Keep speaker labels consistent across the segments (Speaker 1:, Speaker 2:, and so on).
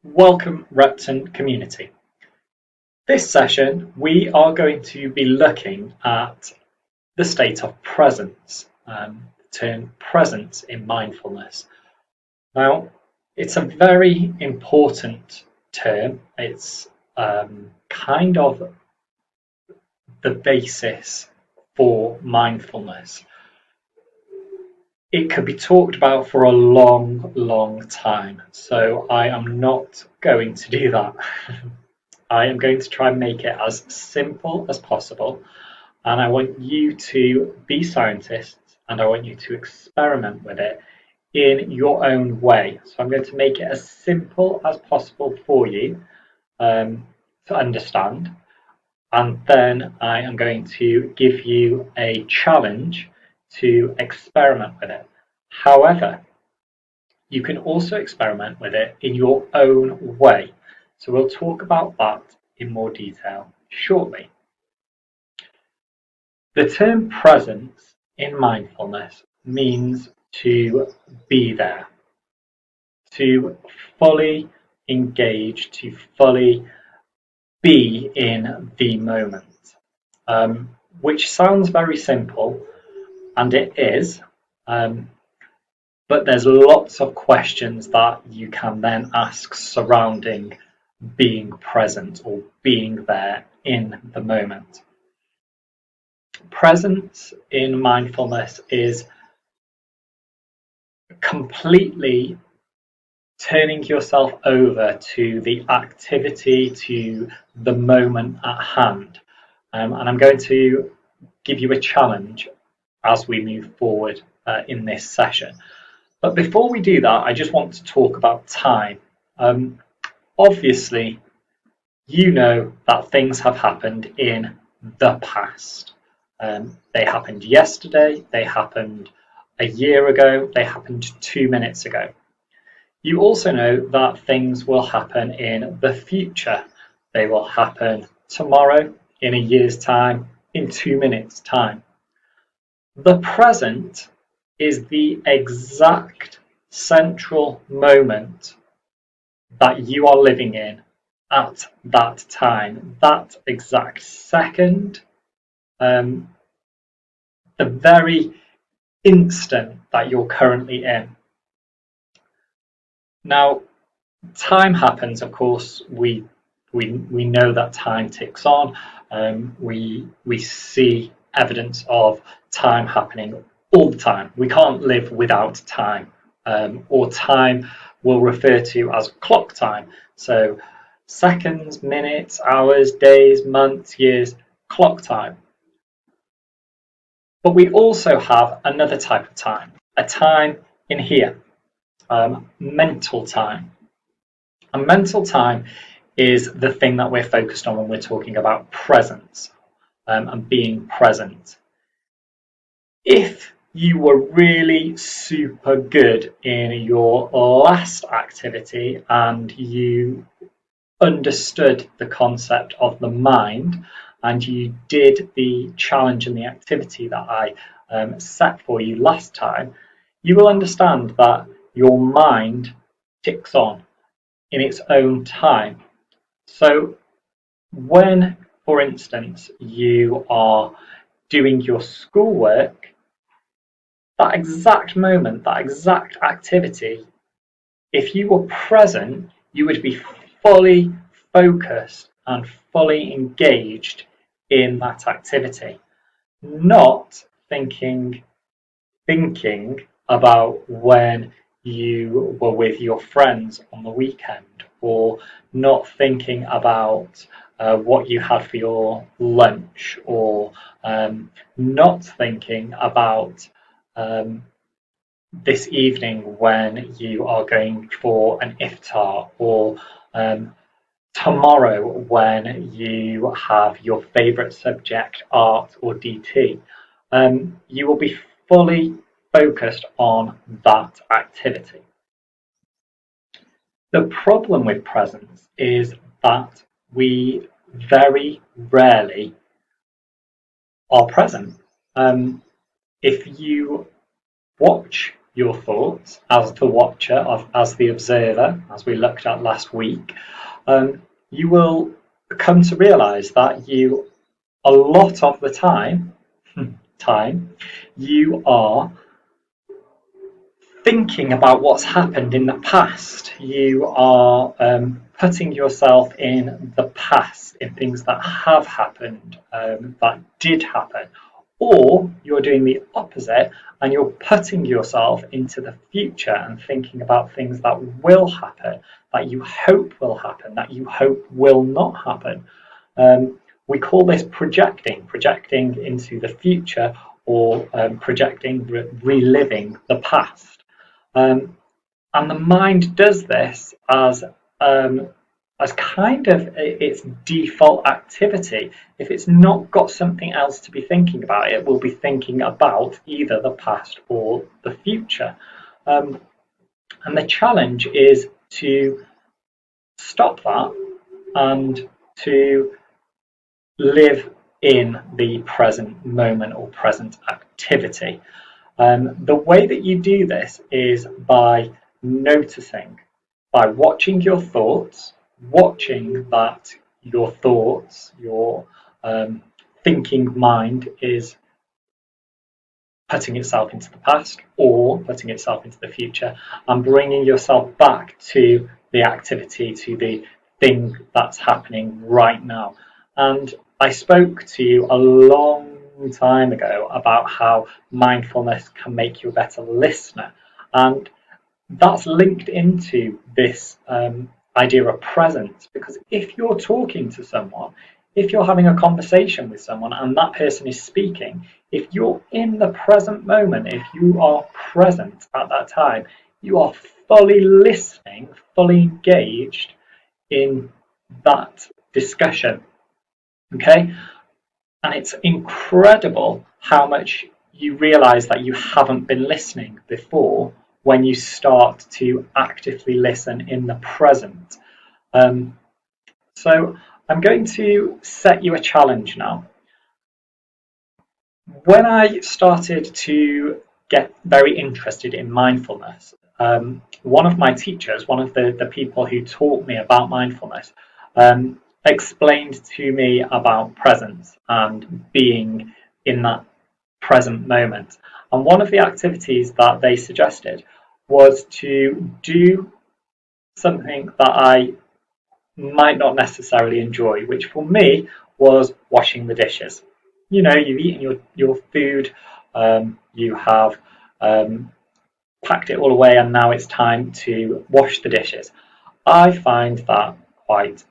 Speaker 1: Welcome Repton community. This session we are going to be looking at the state of presence, the term presence in mindfulness. Now it's a very important term. It's kind of the basis for mindfulness. It could be talked about for a long time, so I am not going to do that. I am going to try and make it as simple as possible, and I want you to be scientists and I want you to experiment with it in your own way. So I'm going to make it as simple as possible for you to understand, and then I am going to give you a challenge to experiment with it. However, you can also experiment with it in your own way. So we'll talk about that in more detail shortly. The term presence in mindfulness means to be there, to fully engage, to fully be in the moment, which sounds very simple, and it is, but there's lots of questions that you can then ask surrounding being present or being there in the moment. Presence in mindfulness is completely turning yourself over to the activity, to the moment at hand. And I'm going to give you a challenge as we move forward in this session. But before we do that, I just want to talk about time. Obviously, you know that things have happened in the past. They happened yesterday, they happened a year ago, they happened 2 minutes ago. You also know that things will happen in the future. They will happen tomorrow, in a year's time, in 2 minutes' time. The present is the exact central moment that you are living in at that time, that exact second, the very instant that you're currently in. Now, time happens, of course, we know that time ticks on. We see evidence of time happening all the time. We can't live without time, or time we'll refer to as clock time. So seconds, minutes, hours, days, months, years, clock time. But we also have another type of time, a time in here, mental time. And mental time is the thing that we're focused on when we're talking about presence, and being present. If you were really super good in your last activity and you understood the concept of the mind and you did the challenge and the activity that I set for you last time, you will understand that your mind ticks on in its own time. So when, for instance, you are doing your schoolwork, that exact moment, that exact activity, if you were present, you would be fully focused and fully engaged in that activity, not thinking about when you were with your friends on the weekend, or not thinking about what you had for your lunch, or not thinking about this evening when you are going for an iftar, or tomorrow when you have your favourite subject, art or DT. You will be fully focused on that activity. The problem with presence is that we very rarely are present. If you watch your thoughts as the watcher, as the observer, as we looked at last week, you will come to realize that a lot of the time, you are thinking about what's happened in the past. You are putting yourself in the past, in things that have happened, that did happen. Or you're doing the opposite and you're putting yourself into the future and thinking about things that will happen, that you hope will happen, that you hope will not happen. We call this projecting into the future, or reliving the past. And the mind does this as kind of its default activity. If it's not got something else to be thinking about, it will be thinking about either the past or the future. And the challenge is to stop that and to live in the present moment or present activity. The way that you do this is by noticing, by watching your thoughts, watching that your thoughts, your thinking mind is putting itself into the past or putting itself into the future, and bringing yourself back to the activity, to the thing that's happening right now. And I spoke to you a long time ago about how mindfulness can make you a better listener, and that's linked into this idea of presence, because if you're talking to someone, if you're having a conversation with someone and that person is speaking, if you're in the present moment, if you are present at that time, you are fully listening, fully engaged in that discussion. Okay? And it's incredible how much you realize that you haven't been listening before when you start to actively listen in the present. So I'm going to set you a challenge now. When I started to get very interested in mindfulness, one of my teachers, one of the people who taught me about mindfulness, explained to me about presence and being in that present moment. And one of the activities that they suggested was to do something that I might not necessarily enjoy, which for me was washing the dishes. You know, you've eaten your food, you have packed it all away, and now it's time to wash the dishes. I find that quite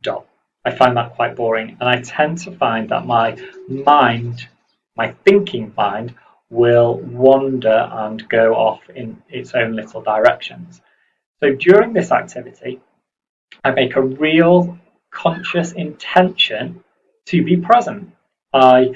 Speaker 1: dull. I find that quite boring, and I tend to find that my mind, my thinking mind, will wander and go off in its own little directions. So during this activity, I make a real conscious intention to be present. I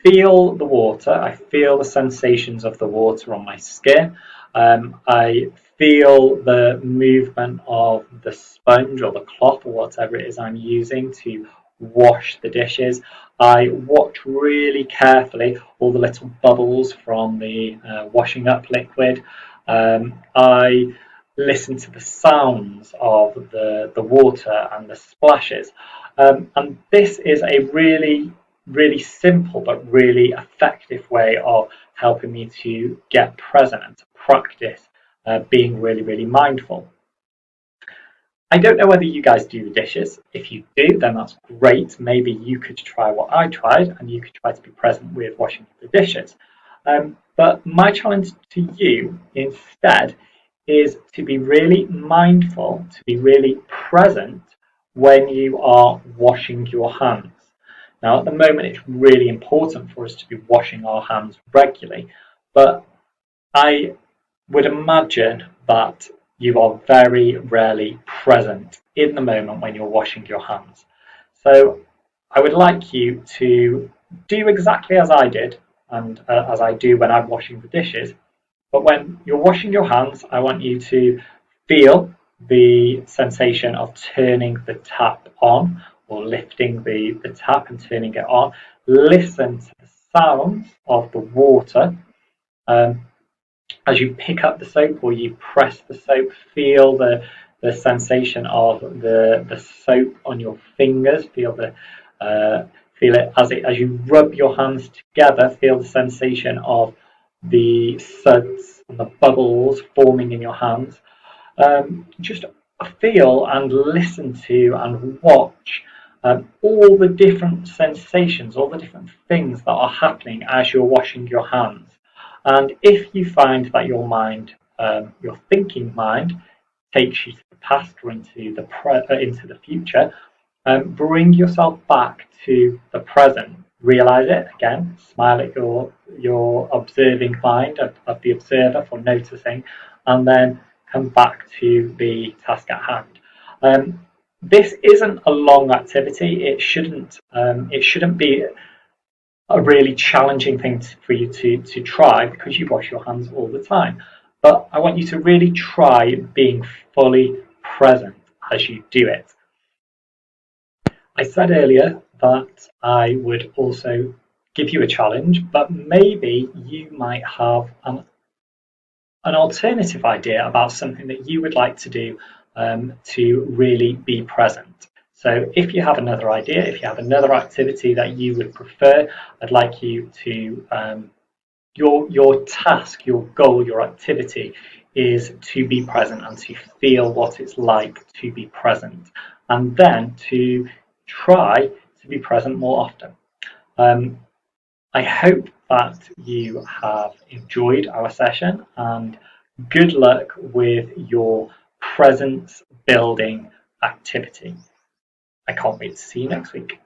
Speaker 1: feel the water, I feel the sensations of the water on my skin. I feel the movement of the sponge or the cloth or whatever it is I'm using to wash the dishes. I watch really carefully all the little bubbles from the washing up liquid. I listen to the sounds of the water and the splashes. And this is a really, really simple but really effective way of helping me to get present and to practice being really, really mindful. I don't know whether you guys do the dishes. If you do, then that's great. Maybe you could try what I tried and you could try to be present with washing the dishes. But my challenge to you instead is to be really mindful, to be really present when you are washing your hands. Now, at the moment, it's really important for us to be washing our hands regularly, but I would imagine that you are very rarely present in the moment when you're washing your hands. So I would like you to do exactly as I did and as I do when I'm washing the dishes. But when you're washing your hands, I want you to feel the sensation of turning the tap on, or lifting the tap and turning it on. Listen to the sounds of the water. as you pick up the soap or you press the soap, feel the sensation of the soap on your fingers. Feel it as you rub your hands together. Feel the sensation of the suds and the bubbles forming in your hands. Just feel and listen to and watch all the different sensations, all the different things that are happening as you're washing your hands. And if you find that your mind, your thinking mind, takes you to the past or into the future, bring yourself back to the present. Realize it again. Smile at your observing mind of the observer for noticing, and then come back to the task at hand. This isn't a long activity. It shouldn't be a really challenging thing for you to try because you wash your hands all the time. But I want you to really try being fully present as you do it. I said earlier that I would also give you a challenge, but maybe you might have an alternative idea about something that you would like to do to really be present. So if you have another idea, if you have another activity that you would prefer, I'd like you to your task, your goal, your activity is to be present and to feel what it's like to be present, and then to try to be present more often. Um, I hope that you have enjoyed our session, and good luck with your presence building activity. I can't wait to see you next week.